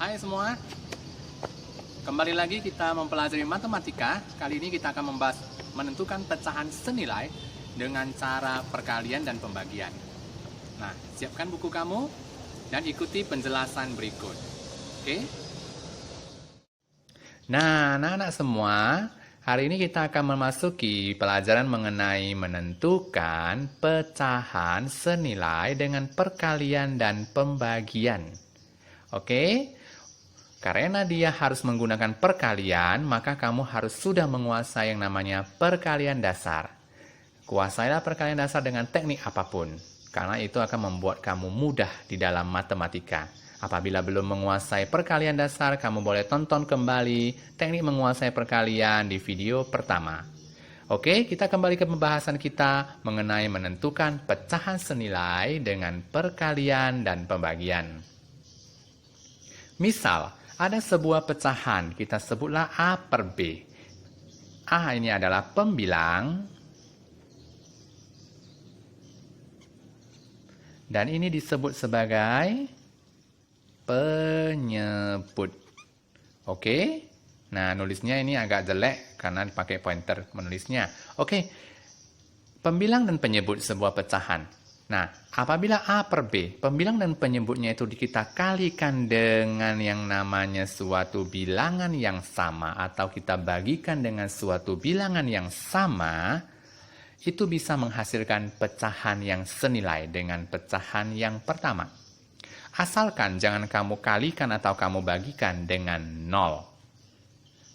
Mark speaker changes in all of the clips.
Speaker 1: Hai semua, kembali lagi kita mempelajari matematika. Kali ini kita akan membahas menentukan pecahan senilai dengan cara perkalian dan pembagian. Nah, siapkan buku kamu dan ikuti penjelasan berikut. Oke? Nah, anak-anak semua, hari ini kita akan memasuki pelajaran mengenai menentukan pecahan senilai dengan perkalian dan pembagian. Oke? Karena dia harus menggunakan perkalian, maka kamu harus sudah menguasai yang namanya perkalian dasar. Kuasailah perkalian dasar dengan teknik apapun, karena itu akan membuat kamu mudah di dalam matematika. Apabila belum menguasai perkalian dasar, kamu boleh tonton kembali teknik menguasai perkalian di video pertama. Oke, kita kembali ke pembahasan kita mengenai menentukan pecahan senilai dengan perkalian dan pembagian. Misal, ada sebuah pecahan, kita sebutlah A per B. A ini adalah pembilang, dan ini disebut sebagai penyebut. Oke? Nah, nulisnya ini agak jelek karena dipakai pointer menulisnya. Oke, pembilang dan penyebut sebuah pecahan. Nah, apabila A per B, pembilang dan penyebutnya itu kita kalikan dengan yang namanya suatu bilangan yang sama atau kita bagikan dengan suatu bilangan yang sama, itu bisa menghasilkan pecahan yang senilai dengan pecahan yang pertama. Asalkan jangan kamu kalikan atau kamu bagikan dengan 0.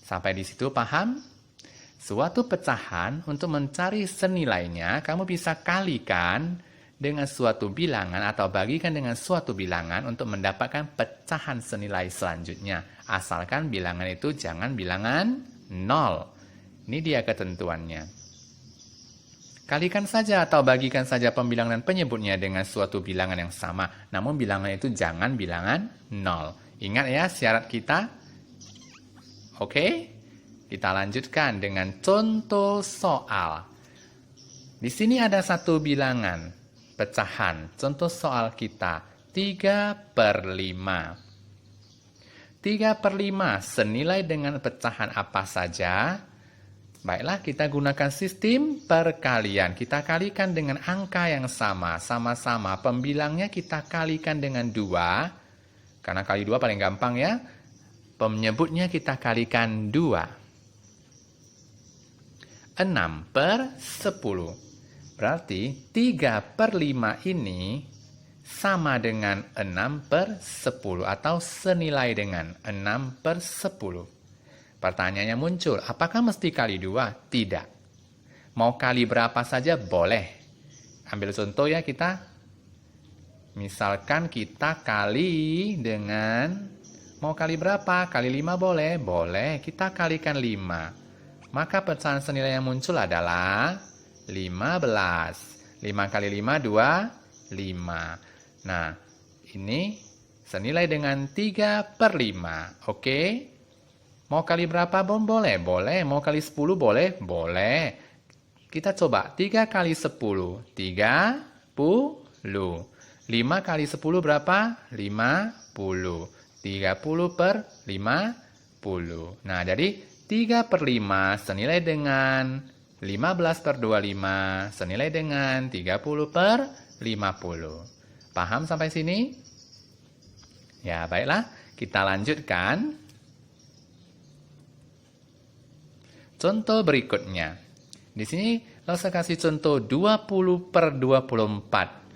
Speaker 1: Sampai di situ paham? Suatu pecahan untuk mencari senilainya, kamu bisa kalikan dengan suatu bilangan atau bagikan dengan suatu bilangan untuk mendapatkan pecahan senilai selanjutnya. Asalkan bilangan itu jangan bilangan 0. Ini dia ketentuannya. Kalikan saja atau bagikan saja pembilang dan penyebutnya dengan suatu bilangan yang sama. Namun bilangan itu jangan bilangan 0. Ingat ya syarat kita. Oke? Kita lanjutkan dengan contoh soal. Di sini ada satu bilangan pecahan. Contoh soal kita 3 per 5. 3 per 5 senilai dengan pecahan apa saja? Baiklah, kita gunakan sistem perkalian. Kita kalikan dengan angka yang sama. Sama-sama pembilangnya kita kalikan dengan 2. Karena kali 2 paling gampang ya. Penyebutnya kita kalikan 2. 6 per 10. Berarti 3 per 5 ini sama dengan 6 per 10 atau senilai dengan 6 per 10. Pertanyaannya muncul, apakah mesti kali 2? Tidak. Mau kali berapa saja boleh. Ambil contoh ya kita. Misalkan kita kali dengan, mau kali berapa? Kali 5 boleh? Boleh. Kita kalikan 5. Maka pecahan senilai yang muncul adalah 15. 5 kali 5, 25. Nah, ini senilai dengan 3 per 5. Oke? Mau kali berapa pun boleh? Boleh. Mau kali 10 boleh? Boleh. Kita coba. 3 kali 10. 30. 5 kali 10 berapa? 50. 30 per 50. Nah, jadi 3 per 5 senilai dengan 15 per 25 senilai dengan 30 per 50. Paham sampai sini? Ya, baiklah. Kita lanjutkan. Contoh berikutnya. Di sini saya kasih contoh 20 per 24.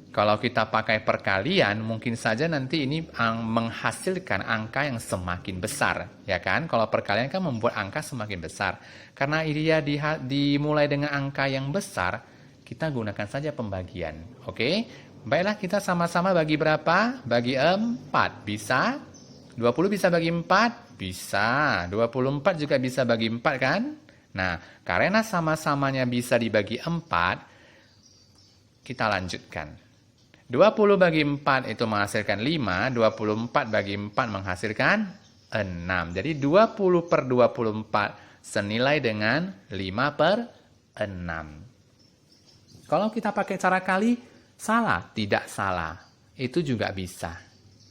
Speaker 1: Kalau kita pakai perkalian, mungkin saja nanti ini menghasilkan angka yang semakin besar, ya kan? Kalau perkalian kan membuat angka semakin besar. Karena dia dimulai dengan angka yang besar, kita gunakan saja pembagian, oke? Baiklah, kita sama-sama bagi berapa? Bagi 4, bisa? 20 bisa bagi 4? Bisa. 24 juga bisa bagi 4 kan? Nah, karena sama-samanya bisa dibagi 4, kita lanjutkan. 20 bagi 4 itu menghasilkan 5, 24 bagi 4 menghasilkan 6. Jadi 20 per 24 senilai dengan 5 per 6. Kalau kita pakai cara kali, salah? Tidak salah. Itu juga bisa.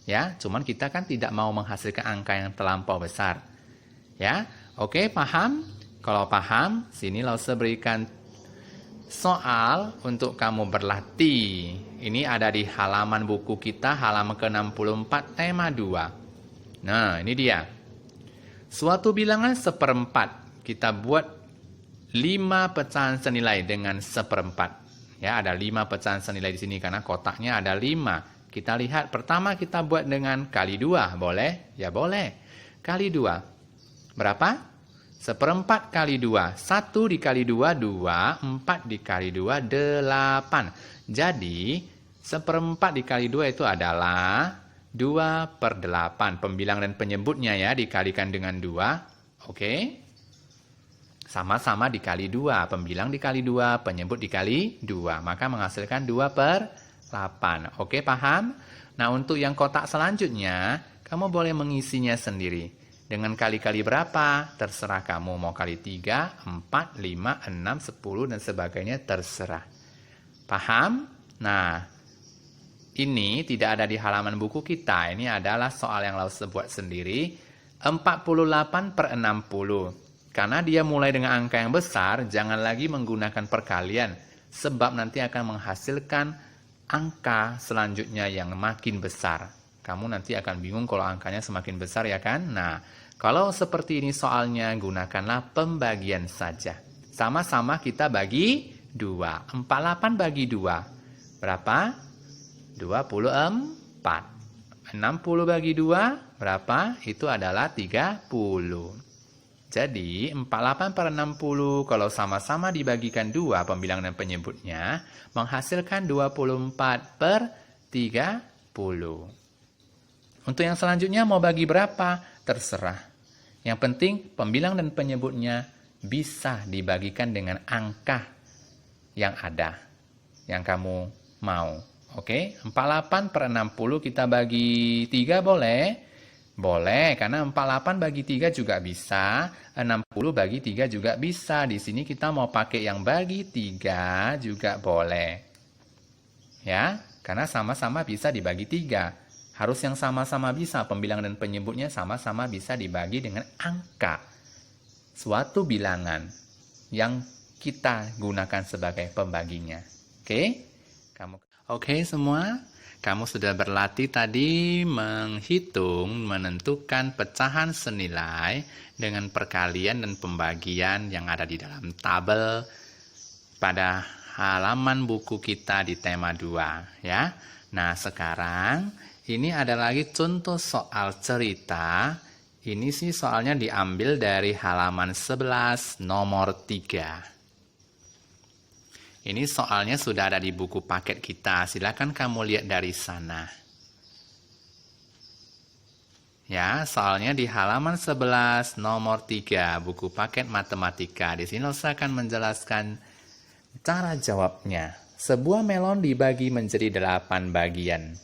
Speaker 1: Ya, cuman kita kan tidak mau menghasilkan angka yang terlampau besar. Ya, oke, paham? Kalau paham, sini Lause berikan soal untuk kamu berlatih. Ini ada di halaman buku kita, halaman ke-64, tema 2. Nah, ini dia. Suatu bilangan seperempat. Kita buat 5 pecahan senilai dengan seperempat. Ya, ada 5 pecahan senilai di sini karena kotaknya ada 5. Kita lihat, pertama kita buat dengan kali 2. Boleh? Ya, boleh. Kali 2. Berapa? Seperempat kali 2. 1 dikali 2, 2. 4 dikali 2, 8. Jadi, seperempat dikali 2 itu adalah 2/8. Pembilang dan penyebutnya ya, dikalikan dengan 2. Oke. Sama-sama dikali 2. Pembilang dikali 2, penyebut dikali 2. Maka menghasilkan 2/8. Oke, paham? Nah, untuk yang kotak selanjutnya, kamu boleh mengisinya sendiri. Dengan kali-kali berapa? Terserah kamu. Mau kali 3, 4, 5, 6, 10, dan sebagainya terserah. Paham? Nah, ini tidak ada di halaman buku kita. Ini adalah soal yang Lause buat sendiri. 48/60. Karena dia mulai dengan angka yang besar, jangan lagi menggunakan perkalian. Sebab nanti akan menghasilkan angka selanjutnya yang makin besar. Kamu nanti akan bingung kalau angkanya semakin besar, ya kan? Nah, kalau seperti ini soalnya, gunakanlah pembagian saja. Sama-sama kita bagi 2. 48 bagi 2. Berapa? 24. 60 bagi 2, berapa? Itu adalah 30. Jadi, 48/60 kalau sama-sama dibagikan 2, pembilang dan penyebutnya, menghasilkan 24/30. Untuk yang selanjutnya mau bagi berapa? Terserah. Yang penting pembilang dan penyebutnya bisa dibagikan dengan angka yang ada, yang kamu mau. Oke, 48/60 kita bagi 3 boleh? Boleh, karena 48 bagi 3 juga bisa, 60 bagi 3 juga bisa. Di sini kita mau pakai yang bagi 3 juga boleh. Ya, karena sama-sama bisa dibagi 3. Harus yang sama-sama bisa, pembilang dan penyebutnya sama-sama bisa dibagi dengan angka. Suatu bilangan yang kita gunakan sebagai pembaginya. Oke? Oke semua? Kamu sudah berlatih tadi menghitung, menentukan pecahan senilai dengan perkalian dan pembagian yang ada di dalam tabel pada halaman buku kita di tema 2. Ya. Nah, sekarang ini ada lagi contoh soal cerita. Ini sih soalnya diambil dari halaman 11 nomor 3. Ini soalnya sudah ada di buku paket kita. Silakan kamu lihat dari sana. Ya, soalnya di halaman 11 nomor 3 buku paket matematika. Di sini saya akan menjelaskan cara jawabnya. Sebuah melon dibagi menjadi 8 bagian.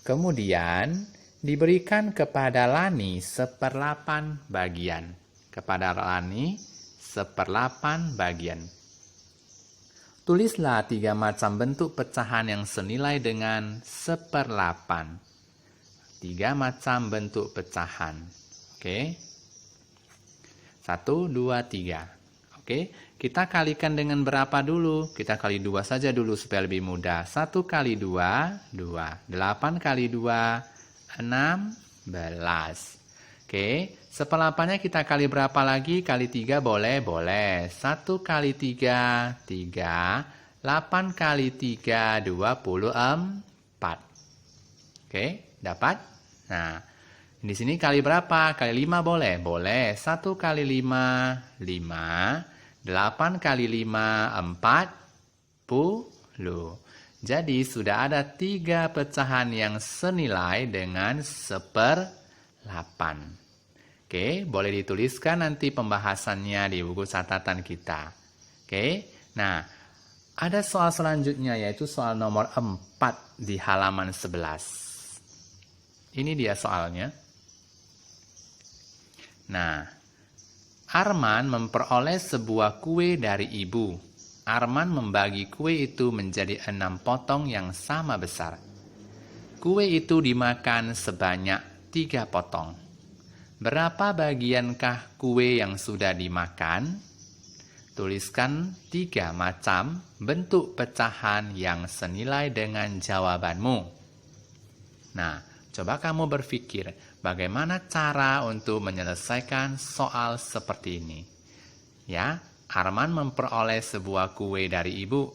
Speaker 1: Kemudian diberikan kepada Lani 1/8 bagian. Kepada Lani 1/8 bagian. Tulislah 3 macam bentuk pecahan yang senilai dengan 1/8. 3 macam bentuk pecahan. Oke. 1, 2, 3. Oke. Kita kalikan dengan berapa dulu? Kita kali 2 saja dulu supaya lebih mudah. 1 kali 2, 2. 8 kali 2, 16. Oke, 1/8-nya kita kali berapa lagi? Kali 3 boleh? Boleh. 1 kali 3, 3. 8 kali 3, 24. Oke, dapat? Nah, di sini kali berapa? Kali 5 boleh? Boleh. 1 kali 5, 5. 8 kali 5, 40. Jadi sudah ada 3 pecahan yang senilai dengan 1/8. Oke, boleh dituliskan nanti pembahasannya di buku catatan kita. Oke, nah ada soal selanjutnya yaitu soal nomor 4 di halaman 11. Ini dia soalnya. Nah, Arman memperoleh sebuah kue dari ibu. Arman membagi kue itu menjadi 6 potong yang sama besar. kue itu dimakan sebanyak 3 potong. Berapa bagiankah kue yang sudah dimakan? Tuliskan 3 macam bentuk pecahan yang senilai dengan jawabanmu. Nah, coba kamu berpikir bagaimana cara untuk menyelesaikan soal seperti ini. Ya, Arman memperoleh sebuah kue dari ibu.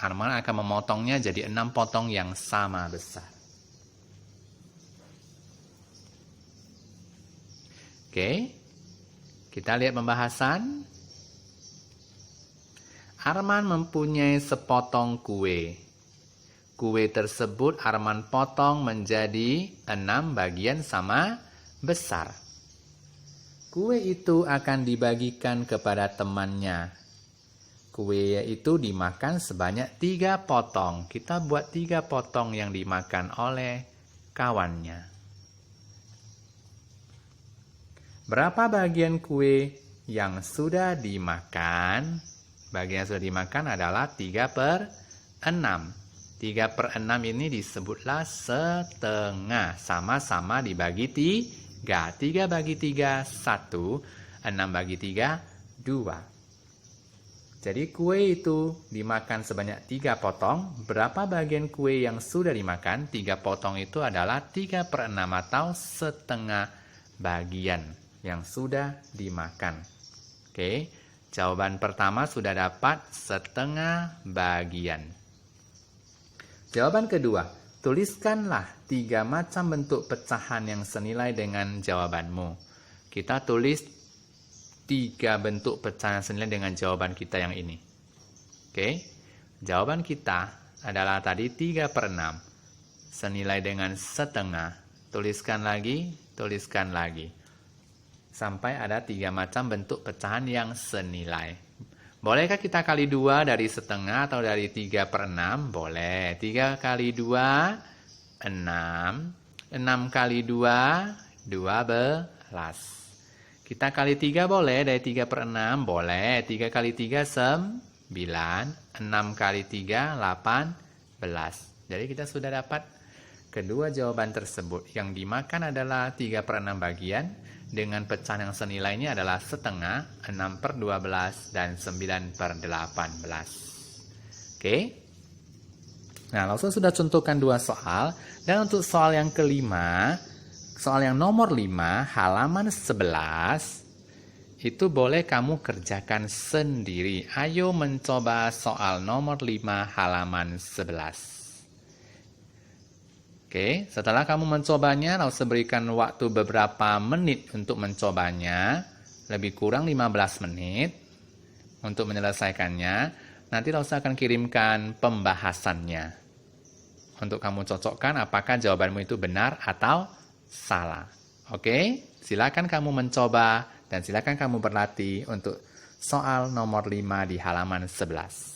Speaker 1: Arman akan memotongnya jadi 6 potong yang sama besar. Oke, kita lihat pembahasan. Arman mempunyai sepotong kue. Kue tersebut Arman potong menjadi 6 bagian sama besar. Kue itu akan dibagikan kepada temannya. Kue itu dimakan sebanyak 3 potong. Kita buat 3 potong yang dimakan oleh kawannya. Berapa bagian kue yang sudah dimakan? Bagian yang sudah dimakan adalah 3/6. 3/6 ini disebutlah setengah. Sama-sama dibagi 3. 3 bagi 3, 1. 6 bagi 3, 2. Jadi kue itu dimakan sebanyak 3 potong. Berapa bagian kue yang sudah dimakan? 3 potong itu adalah 3/6 atau setengah bagian yang sudah dimakan. Oke, jawaban pertama sudah dapat setengah bagian. Jawaban kedua, tuliskanlah 3 macam bentuk pecahan yang senilai dengan jawabanmu. Kita tulis 3 bentuk pecahan yang senilai dengan jawaban kita yang ini. Oke, jawaban kita adalah tadi 3/6. Senilai dengan setengah. Tuliskan lagi, tuliskan lagi. Sampai ada 3 macam bentuk pecahan yang senilai. Bolehkah kita kali 2 dari setengah atau dari 3/6? Boleh. 3 kali 2, 6. 6 kali 2, 12. Kita kali 3 boleh, dari 3/6? Boleh. 3 kali 3, 9. 6 kali 3, 18. Jadi kita sudah dapat kedua jawaban tersebut. Yang dimakan adalah 3/6 bagian. Dengan pecahan yang senilainya adalah setengah, 6/12 dan 9/18. Oke. Nah, langsung sudah contohkan 2 soal. Dan untuk soal yang kelima, soal yang nomor 5, halaman 11, itu boleh kamu kerjakan sendiri. Ayo mencoba soal nomor 5, halaman 11. Oke, setelah kamu mencobanya, langsung berikan waktu beberapa menit untuk mencobanya. Lebih kurang 15 menit untuk menyelesaikannya. Nanti langsung akan kirimkan pembahasannya. Untuk kamu cocokkan apakah jawabanmu itu benar atau salah. Oke, silakan kamu mencoba dan silakan kamu berlatih untuk soal nomor 5 di halaman 11.